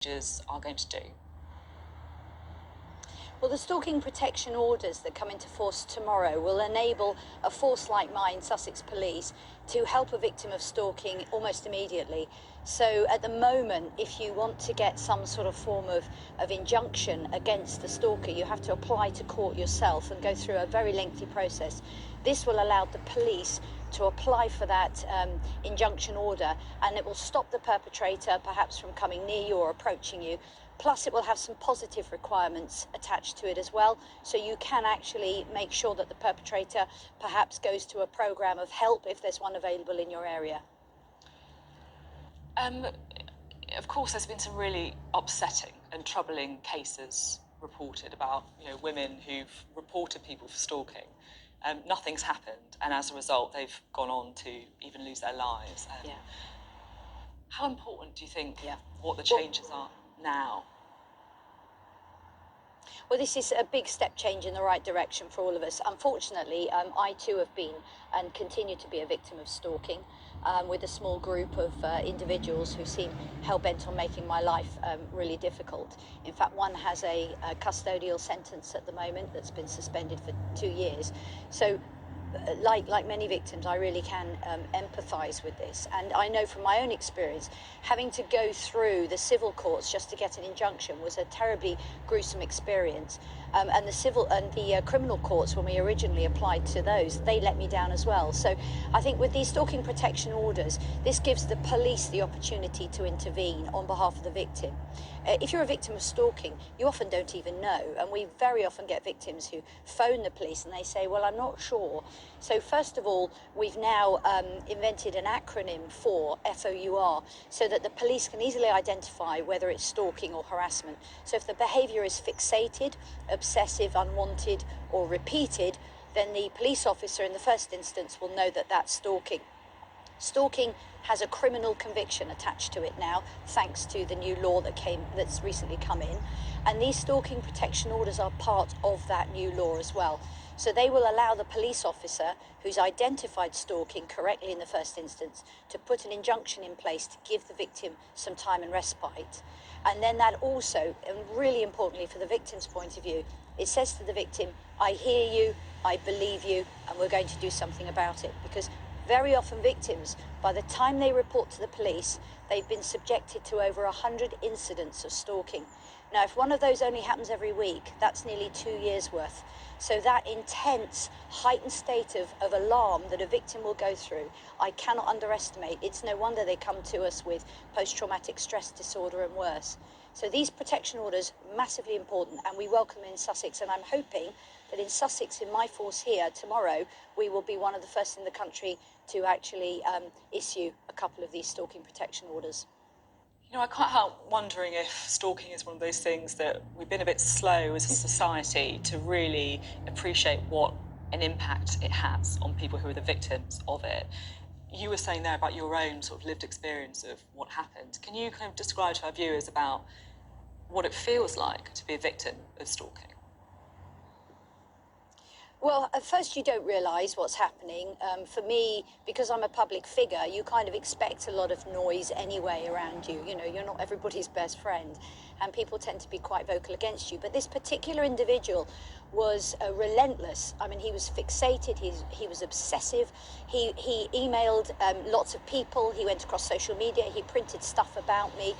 are going to do? Well, the stalking protection orders that come into force tomorrow will enable a force like mine, Sussex Police, to help a victim of stalking almost immediately. So at the moment, if you want to get some sort of form of injunction against the stalker, you have to apply to court yourself and go through a very lengthy process. This will allow the police to apply for that injunction order, and it will stop the perpetrator perhaps from coming near you or approaching you. Plus, it will have some positive requirements attached to it as well, so you can actually make sure that the perpetrator perhaps goes to a programme of help if there's one available in your area. Of course, there's been some really upsetting and troubling cases reported about, women who've reported people for stalking. Nothing's happened, and as a result, they've gone on to even lose their lives. Yeah. How important do you think what the changes are now? Well, this is a big step change in the right direction for all of us. Unfortunately, I too have been and continue to be a victim of stalking with a small group of individuals who seem hell-bent on making my life really difficult. In fact, one has a custodial sentence at the moment that's been suspended for 2 years. So like many victims, I really can empathise with this. And I know from my own experience, having to go through the civil courts just to get an injunction was a terribly gruesome experience. And the civil and the criminal courts, when we originally applied to those, they let me down as well. So I think with these stalking protection orders, this gives the police the opportunity to intervene on behalf of the victim. If you're a victim of stalking, you often don't even know. And we very often get victims who phone the police and they say, well, I'm not sure. So first of all, we've now invented an acronym for FOUR so that the police can easily identify whether it's stalking or harassment. So if the behaviour is fixated, obsessive, unwanted or repeated, then the police officer in the first instance will know that that's stalking. Stalking has a criminal conviction attached to it now, thanks to the new law that's recently come in. And these stalking protection orders are part of that new law as well. So they will allow the police officer who's identified stalking correctly in the first instance to put an injunction in place to give the victim some time and respite. And then that also, and really importantly for the victim's point of view, it says to the victim, I hear you, I believe you, and we're going to do something about it. Because very often victims, by the time they report to the police, they've been subjected to over 100 incidents of stalking. Now, if one of those only happens every week, that's nearly 2 years worth. So that intense, heightened state of alarm that a victim will go through, I cannot underestimate. It's no wonder they come to us with post-traumatic stress disorder and worse. So these protection orders, massively important, and we welcome them in Sussex, and I'm hoping that in Sussex, in my force here tomorrow, we will be one of the first in the country to actually issue a couple of these stalking protection orders. I can't help wondering if stalking is one of those things that we've been a bit slow as a society to really appreciate what an impact it has on people who are the victims of it. You were saying there about your own sort of lived experience of what happened. Can you kind of describe to our viewers about what it feels like to be a victim of stalking? Well, at first you don't realise what's happening. For me, because I'm a public figure, you kind of expect a lot of noise anyway around you. You're not everybody's best friend, and people tend to be quite vocal against you. But this particular individual was relentless. I mean, he was fixated, he was obsessive. He emailed lots of people, he went across social media, he printed stuff about me,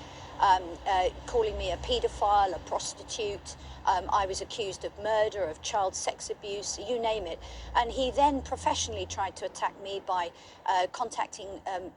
calling me a paedophile, a prostitute. I was accused of murder, of child sex abuse, you name it. And he then professionally tried to attack me by contacting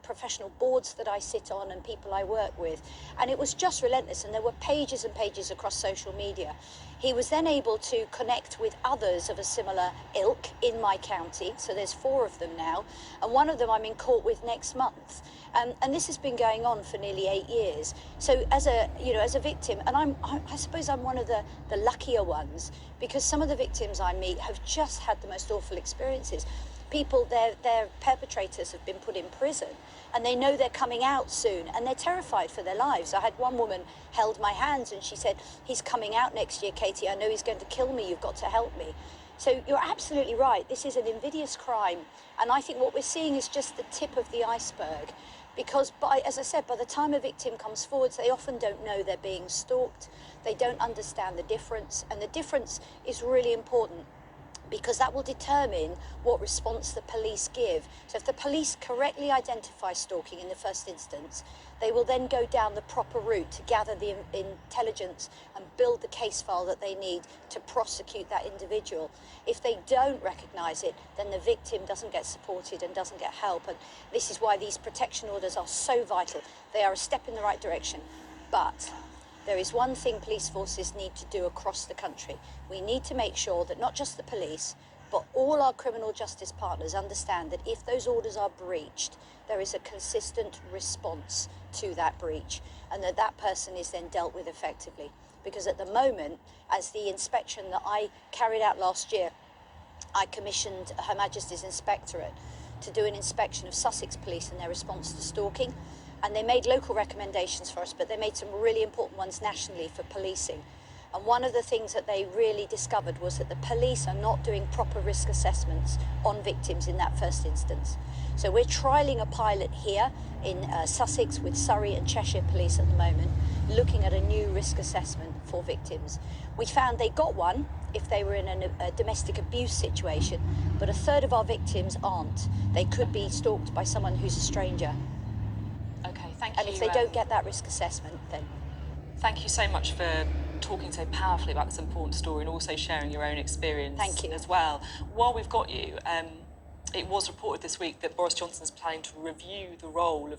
professional boards that I sit on and people I work with. And it was just relentless, and there were pages and pages across social media. He was then able to connect with others of a similar ilk in my county, so there's 4 of them now, and one of them I'm in court with next month. And this has been going on for nearly 8 years. So as a victim, and I suppose I'm one of the luckier ones, because some of the victims I meet have just had the most awful experiences. People, their perpetrators have been put in prison, and they know they're coming out soon, and they're terrified for their lives. I had one woman held my hands and she said, he's coming out next year, Katie, I know he's going to kill me, you've got to help me. So you're absolutely right, this is an invidious crime, and I think what we're seeing is just the tip of the iceberg. Because, as I said, by the time a victim comes forward, they often don't know they're being stalked. They don't understand the difference. And the difference is really important, because that will determine what response the police give. So if the police correctly identify stalking in the first instance, they will then go down the proper route to gather the intelligence and build the case file that they need to prosecute that individual. If they don't recognise it, then the victim doesn't get supported and doesn't get help. And this is why these protection orders are so vital. They are a step in the right direction. But there is one thing police forces need to do across the country. We need to make sure that not just the police, but all our criminal justice partners understand that if those orders are breached, there is a consistent response to that breach, and that that person is then dealt with effectively. Because at the moment, as the inspection that I carried out last year, I commissioned Her Majesty's Inspectorate to do an inspection of Sussex Police and their response to stalking. And they made local recommendations for us, but they made some really important ones nationally for policing. And one of the things that they really discovered was that the police are not doing proper risk assessments on victims in that first instance. So we're trialling a pilot here in Sussex with Surrey and Cheshire Police at the moment, looking at a new risk assessment for victims. We found they got one if they were in a domestic abuse situation, but a third of our victims aren't. They could be stalked by someone who's a stranger. Okay, thank you. And if they don't get that risk assessment, then... Thank you so much for talking so powerfully about this important story and also sharing your own experience. Thank you. As well. While we've got you, it was reported this week that Boris Johnson is planning to review the role of